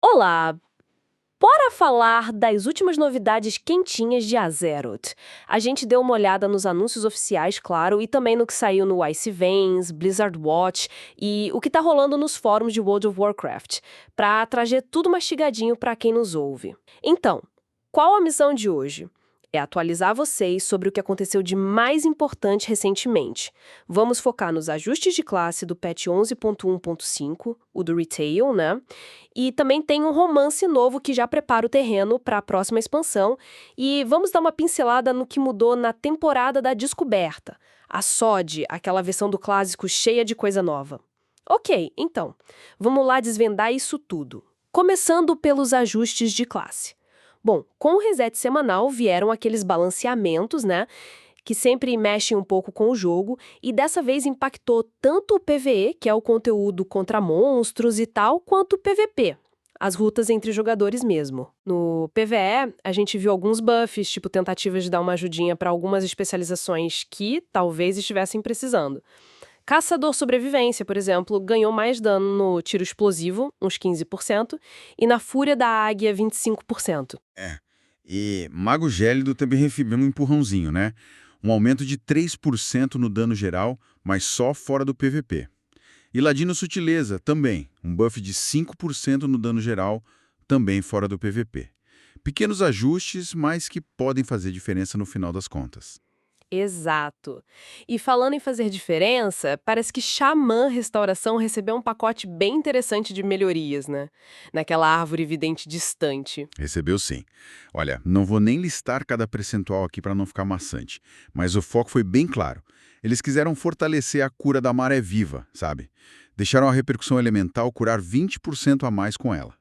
Olá! Bora falar das últimas novidades quentinhas de Azeroth. A gente deu uma olhada nos anúncios oficiais, claro, e também no que saiu no Ice Veins, Blizzard Watch e o que tá rolando nos fóruns de World of Warcraft, pra trazer tudo mastigadinho pra quem nos ouve. Então, qual a missão de hoje? É atualizar vocês sobre o que aconteceu de mais importante recentemente. Vamos focar nos ajustes de classe do patch 11.1.5, o do Retail, né? E também tem um romance novo que já prepara o terreno para a próxima expansão. E vamos dar uma pincelada no que mudou na temporada da Descoberta. A SOD, aquela versão do clássico cheia de coisa nova. Ok, então, vamos lá desvendar isso tudo. Começando pelos ajustes de classe. Bom, com o reset semanal vieram aqueles balanceamentos, né? Que sempre mexem um pouco com o jogo, e dessa vez impactou tanto o PvE, que é o conteúdo contra monstros e tal, quanto o PvP, as rutas entre jogadores mesmo. No PvE, a gente viu alguns buffs, tipo tentativas de dar uma ajudinha para algumas especializações que talvez estivessem precisando. Caçador Sobrevivência, por exemplo, ganhou mais dano no tiro explosivo, uns 15%, e na Fúria da Águia, 25%. É. E Mago Gélido também recebeu um empurrãozinho, né? Um aumento de 3% no dano geral, mas só fora do PVP. E Ladino Sutileza também, um buff de 5% no dano geral, também fora do PVP. Pequenos ajustes, mas que podem fazer diferença no final das contas. Exato. E falando em fazer diferença, parece que Xamã Restauração recebeu um pacote bem interessante de melhorias, né? Naquela árvore vidente distante. Recebeu sim. Olha, não vou nem listar cada percentual aqui para não ficar maçante, mas o foco foi bem claro. Eles quiseram fortalecer a cura da maré viva, sabe? Deixaram a repercussão elemental curar 20% a mais com ela.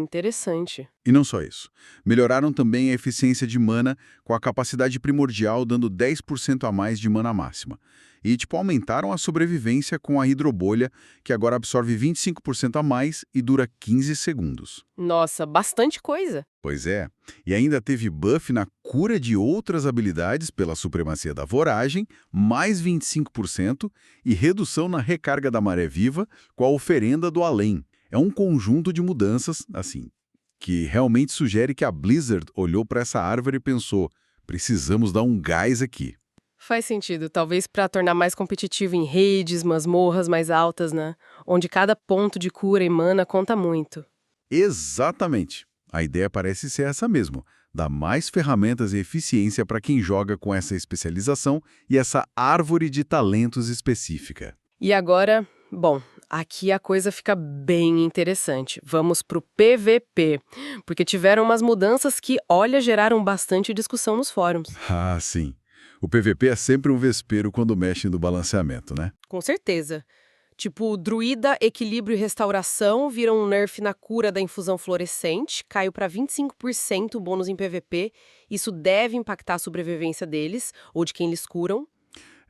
Interessante. E não só isso. Melhoraram também a eficiência de mana com a capacidade primordial dando 10% a mais de mana máxima. E, aumentaram a sobrevivência com a hidrobolha, que agora absorve 25% a mais e dura 15 segundos. Nossa, bastante coisa. Pois é. E ainda teve buff na cura de outras habilidades pela supremacia da voragem, mais 25%, e redução na recarga da maré-viva com a oferenda do além. É um conjunto de mudanças, assim, que realmente sugere que a Blizzard olhou para essa árvore e pensou: precisamos dar um gás aqui. Faz sentido, talvez para tornar mais competitivo em redes, masmorras mais altas, né? Onde cada ponto de cura e mana conta muito. Exatamente. A ideia parece ser essa mesmo: dar mais ferramentas e eficiência para quem joga com essa especialização e essa árvore de talentos específica. E agora, bom, aqui a coisa fica bem interessante. Vamos pro PVP, porque tiveram umas mudanças que, olha, geraram bastante discussão nos fóruns. Ah, sim. O PVP é sempre um vespeiro quando mexe no balanceamento, né? Com certeza. Tipo, Druida, Equilíbrio e Restauração viram um nerf na cura da infusão fluorescente, caiu para 25% o bônus em PVP. Isso deve impactar a sobrevivência deles, ou de quem eles curam.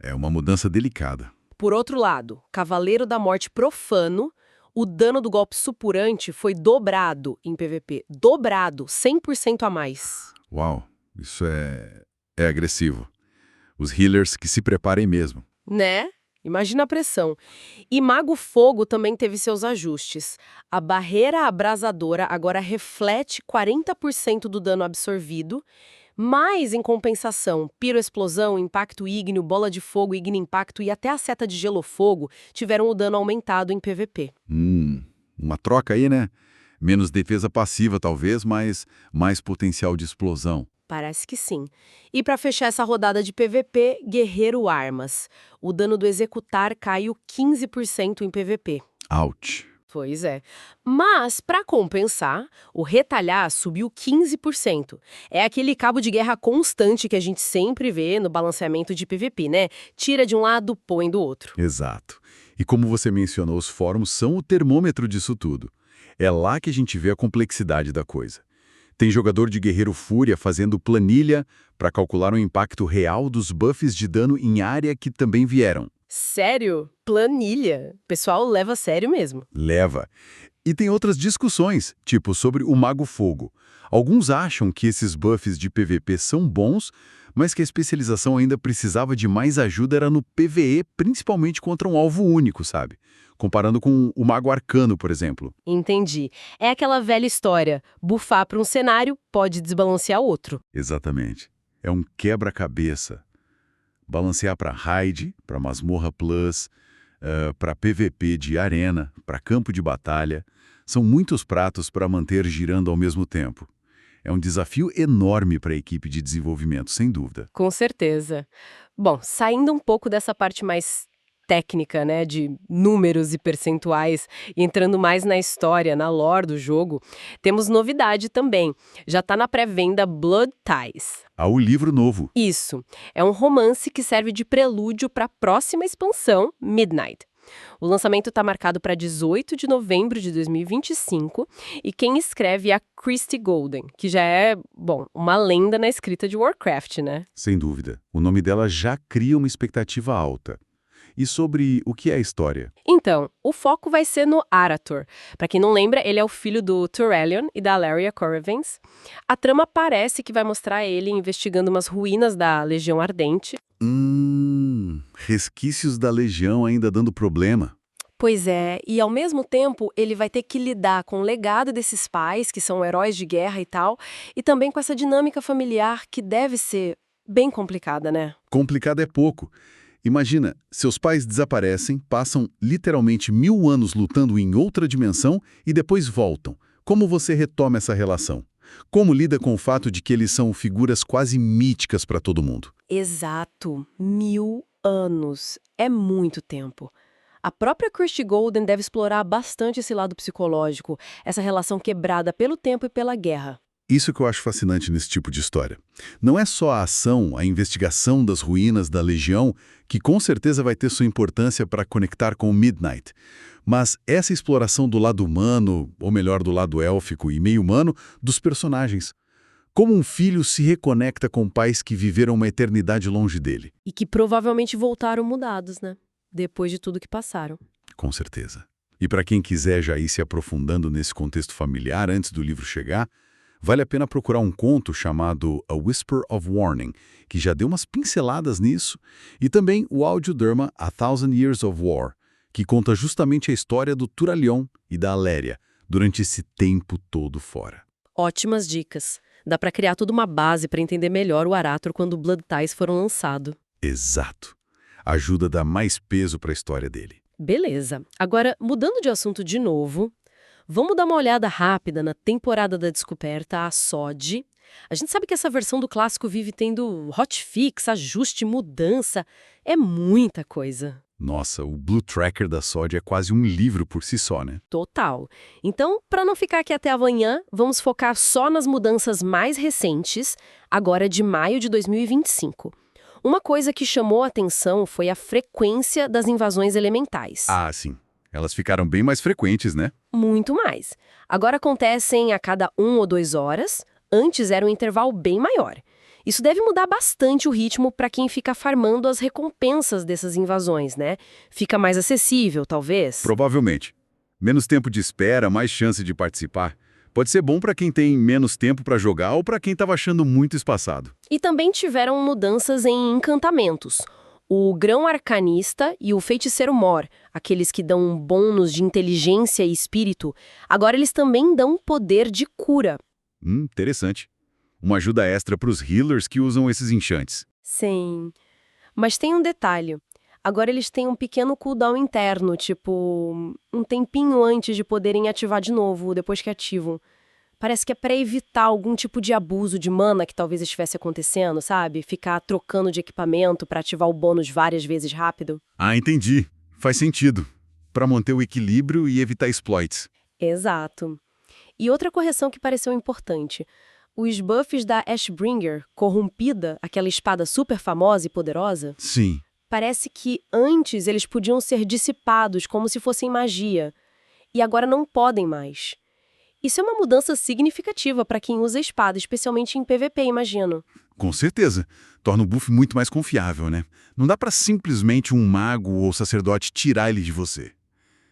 É uma mudança delicada. Por outro lado, Cavaleiro da Morte Profano, o dano do golpe supurante foi dobrado em PVP. Dobrado, 100% a mais. Uau, isso é agressivo. Os healers que se preparem mesmo. Né? Imagina a pressão. E Mago Fogo também teve seus ajustes. A barreira abrasadora agora reflete 40% do dano absorvido, mas, em compensação, Piro-Explosão, Impacto Ígneo, Bola de Fogo, Ígneo Impacto e até a seta de Gelo-Fogo tiveram o dano aumentado em PVP. Uma troca aí, né? Menos defesa passiva, talvez, mas mais potencial de explosão. Parece que sim. E para fechar essa rodada de PVP, Guerreiro Armas. O dano do Executar caiu 15% em PVP. Ouch. Pois é. Mas, para compensar, o Retalhar subiu 15%. É aquele cabo de guerra constante que a gente sempre vê no balanceamento de PVP, né? Tira de um lado, põe do outro. Exato. E como você mencionou, os fóruns são o termômetro disso tudo. É lá que a gente vê a complexidade da coisa. Tem jogador de Guerreiro Fúria fazendo planilha para calcular o impacto real dos buffs de dano em área que também vieram. Sério? Planilha. O pessoal leva a sério mesmo. Leva. E tem outras discussões, tipo sobre o Mago Fogo. Alguns acham que esses buffs de PVP são bons, mas que a especialização ainda precisava de mais ajuda era no PvE, principalmente contra um alvo único, sabe? Comparando com o Mago Arcano, por exemplo. Entendi. É aquela velha história. Bufar para um cenário pode desbalancear outro. Exatamente. É um quebra-cabeça. Balancear para Raid, para Masmorra Plus, para PVP de arena, para campo de batalha. São muitos pratos para manter girando ao mesmo tempo. É um desafio enorme para a equipe de desenvolvimento, sem dúvida. Com certeza. Bom, saindo um pouco dessa parte mais técnica, né, de números e percentuais, e entrando mais na história, na lore do jogo, temos novidade também. Já está na pré-venda Blood Ties. Há o livro novo. Isso. É um romance que serve de prelúdio para a próxima expansão, Midnight. O lançamento está marcado para 18 de novembro de 2025 e quem escreve é a Christie Golden, que já é, bom, uma lenda na escrita de Warcraft, né? Sem dúvida. O nome dela já cria uma expectativa alta. E sobre o que é a história? Então, o foco vai ser no Arator. Para quem não lembra, ele é o filho do Turellion e da Alleria Correvens. A trama parece que vai mostrar ele investigando umas ruínas da Legião Ardente. Resquícios da Legião ainda dando problema. Pois é, e ao mesmo tempo ele vai ter que lidar com o legado desses pais, que são heróis de guerra e tal, e também com essa dinâmica familiar que deve ser bem complicada, né? Complicado é pouco. Imagina, seus pais desaparecem, passam literalmente 1000 anos lutando em outra dimensão e depois voltam. Como você retoma essa relação? Como lida com o fato de que eles são figuras quase míticas para todo mundo? Exato, 1000 anos. É muito tempo. A própria Christie Golden deve explorar bastante esse lado psicológico, essa relação quebrada pelo tempo e pela guerra. Isso que eu acho fascinante nesse tipo de história. Não é só a ação, a investigação das ruínas da Legião, que com certeza vai ter sua importância para conectar com o Midnight, mas essa exploração do lado humano, ou melhor, do lado élfico e meio humano, dos personagens. Como um filho se reconecta com pais que viveram uma eternidade longe dele. E que provavelmente voltaram mudados, né? Depois de tudo que passaram. Com certeza. E para quem quiser já ir se aprofundando nesse contexto familiar antes do livro chegar, vale a pena procurar um conto chamado A Whisper of Warning, que já deu umas pinceladas nisso, e também o audiodrama A Thousand Years of War, que conta justamente a história do Turalyon e da Aléria durante esse tempo todo fora. Ótimas dicas. Dá pra criar toda uma base pra entender melhor o Arator quando o Blood Ties foram lançado. Exato. Ajuda a dar mais peso para a história dele. Beleza. Agora, mudando de assunto de novo, vamos dar uma olhada rápida na temporada da descoberta, a SOD. A gente sabe que essa versão do clássico vive tendo hotfix, ajuste, mudança. É muita coisa. Nossa, o Blue Tracker da SOD é quase um livro por si só, né? Total. Então, para não ficar aqui até amanhã, vamos focar só nas mudanças mais recentes, agora de maio de 2025. Uma coisa que chamou a atenção foi a frequência das invasões elementais. Ah, sim. Elas ficaram bem mais frequentes, né? Muito mais. Agora acontecem a cada 1 ou 2 horas, antes era um intervalo bem maior. Isso deve mudar bastante o ritmo para quem fica farmando as recompensas dessas invasões, né? Fica mais acessível, talvez? Provavelmente. Menos tempo de espera, mais chance de participar. Pode ser bom para quem tem menos tempo para jogar ou para quem estava achando muito espaçado. E também tiveram mudanças em encantamentos. O Grão Arcanista e o Feiticeiro Mor, aqueles que dão um bônus de inteligência e espírito, agora eles também dão poder de cura. Interessante. Uma ajuda extra para os healers que usam esses enchantes. Sim. Mas tem um detalhe. Agora eles têm um pequeno cooldown interno, tipo, um tempinho antes de poderem ativar de novo, depois que ativam. Parece que é para evitar algum tipo de abuso de mana que talvez estivesse acontecendo, sabe? Ficar trocando de equipamento para ativar o bônus várias vezes rápido. Ah, entendi. Faz sentido. Para manter o equilíbrio e evitar exploits. Exato. E outra correção que pareceu importante. Os buffs da Ashbringer, corrompida, aquela espada super famosa e poderosa, Sim. parece que antes eles podiam ser dissipados como se fossem magia. E agora não podem mais. Isso é uma mudança significativa para quem usa espada, especialmente em PVP, imagino. Com certeza. Torna o buff muito mais confiável, né? Não dá para simplesmente um mago ou sacerdote tirar ele de você.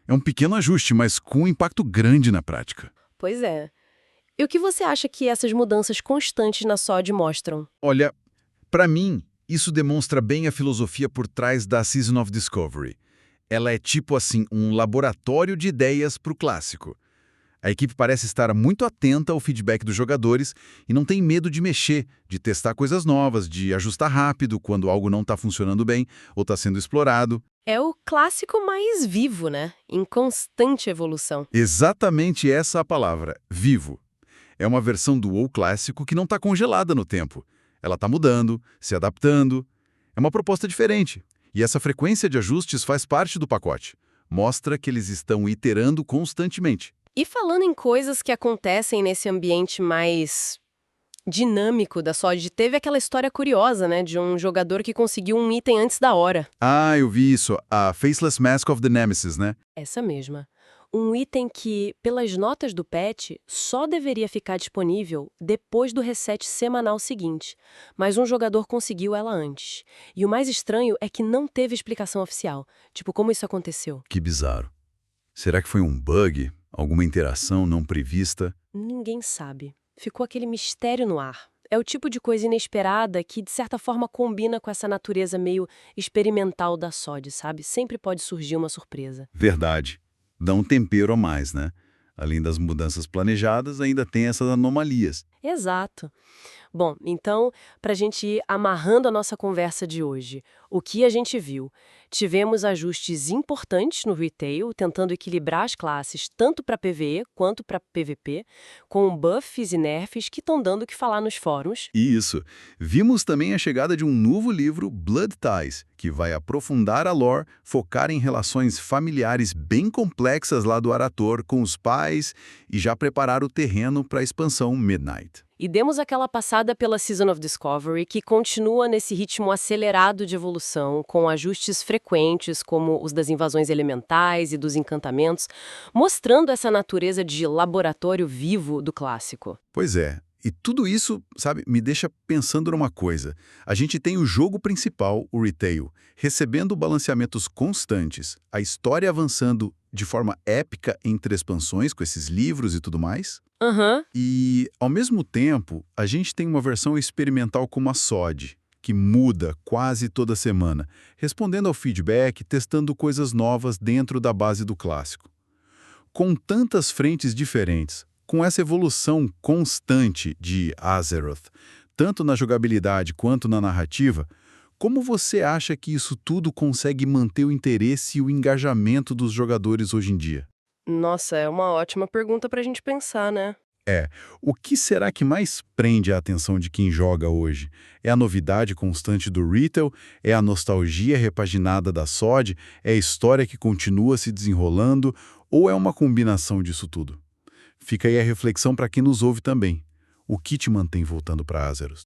É um pequeno ajuste, mas com um impacto grande na prática. Pois é. E o que você acha que essas mudanças constantes na SOD mostram? Olha, Para mim, isso demonstra bem a filosofia por trás da Season of Discovery. Ela é tipo assim, um laboratório de ideias para o clássico. A equipe parece estar muito atenta ao feedback dos jogadores e não tem medo de mexer, de testar coisas novas, de ajustar rápido quando algo não está funcionando bem ou está sendo explorado. É o clássico mais vivo, né? Em constante evolução. Exatamente essa a palavra, vivo. É uma versão do WoW clássico que não está congelada no tempo. Ela está mudando, se adaptando. É uma proposta diferente. E essa frequência de ajustes faz parte do pacote. Mostra que eles estão iterando constantemente. E falando em coisas que acontecem nesse ambiente mais dinâmico da SOD, teve aquela história curiosa, né, de um jogador que conseguiu um item antes da hora. Ah, eu vi isso. A Faceless Mask of the Nemesis, né? Essa mesma. Um item que, pelas notas do patch, só deveria ficar disponível depois do reset semanal seguinte, mas um jogador conseguiu ela antes. E o mais estranho é que não teve explicação oficial. Tipo, como isso aconteceu? Que bizarro. Será que foi um bug? Alguma interação não prevista? Ninguém sabe. Ficou aquele mistério no ar. É o tipo de coisa inesperada que, de certa forma, combina com essa natureza meio experimental da SOD, sabe? Sempre pode surgir uma surpresa. Verdade. Dá um tempero a mais, né? Além das mudanças planejadas, ainda tem essas anomalias. Exato. Bom, então, para a gente ir amarrando a nossa conversa de hoje, o que a gente viu? Tivemos ajustes importantes no retail, tentando equilibrar as classes tanto para PvE quanto para PvP, com buffs e nerfs que estão dando o que falar nos fóruns. E isso. Vimos também a chegada de um novo livro, Blood Ties, que vai aprofundar a lore, focar em relações familiares bem complexas lá do Arator com os pais e já preparar o terreno para a expansão Midnight. E demos aquela passada pela Season of Discovery, que continua nesse ritmo acelerado de evolução, com ajustes frequentes, como os das invasões elementais e dos encantamentos, mostrando essa natureza de laboratório vivo do clássico. Pois é. E tudo isso, sabe, me deixa pensando numa coisa. A gente tem o jogo principal, o retail, recebendo balanceamentos constantes, a história avançando de forma épica entre expansões, com esses livros e tudo mais. Aham. E, ao mesmo tempo, a gente tem uma versão experimental como a SOD, que muda quase toda semana, respondendo ao feedback, testando coisas novas dentro da base do clássico. Com tantas frentes diferentes, com essa evolução constante de Azeroth, tanto na jogabilidade quanto na narrativa, como você acha que isso tudo consegue manter o interesse e o engajamento dos jogadores hoje em dia? Nossa, é uma ótima pergunta pra gente pensar, né? O que será que mais prende a atenção de quem joga hoje? É a novidade constante do retail? É a nostalgia repaginada da SOD? É a história que continua se desenrolando? Ou é uma combinação disso tudo? Fica aí a reflexão para quem nos ouve também. O que te mantém voltando para Azeroth?